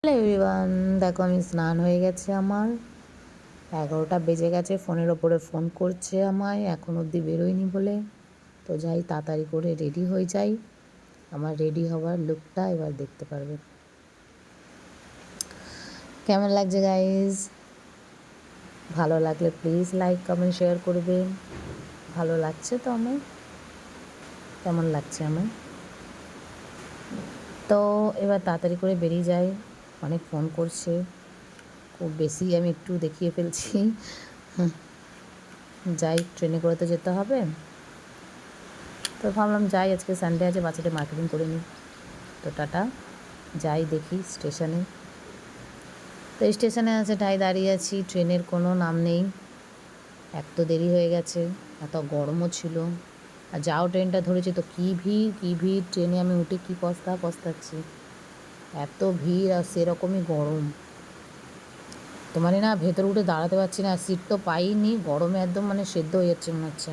Hello everyone, দেখো আমি স্নান হয়ে গেছে আমার। 11টা বেজে গেছে, ফোনের ওপরে ফোন করছে আমায়, এখন অবধি বেরোয়নি বলে। তো যাই তাড়াতাড়ি করে রেডি হয়ে যাই। আমার রেডি হওয়ার লুকটা এবার দেখতে পারবে। কেমন লাগছে গাইজ? ভালো লাগলে প্লিজ লাইক কমেন্ট শেয়ার করবেন। ভালো লাগছে তো আমার? কেমন লাগছে আমার? তো এবার তাড়াতাড়ি করে বেরিয়ে যাই। অনেক ফোন করছে, খুব বেশি আমি একটু দেখিয়ে ফেলছি। যাই, ট্রেনে করে তো যেতে হবে। তো ভাবলাম যাই, আজকে সানডে আছে, বাচ্চাটা মার্কেটিং করে নিই। তো টাটা, যাই দেখি স্টেশনে। তো স্টেশনে আছে, ঠাই দাঁড়িয়ে আছি, ট্রেনের কোনো নাম নেই। এক তো দেরি হয়ে গেছে, এত গরমও ছিল। আর যাও ট্রেনটা ধরেছি তো কী ভিড় কী ভিড়, ট্রেনে আমি উঠে কী পস্তাচ্ছি। এত ভিড় আর সেরকমই গরম। তো মানে না, ভেতরে উঠে দাঁড়াতে পারছি না, সিট তো পাইনি, গরমে একদম মানে সেদ্ধ হয়ে যাচ্ছে মনে হচ্ছে।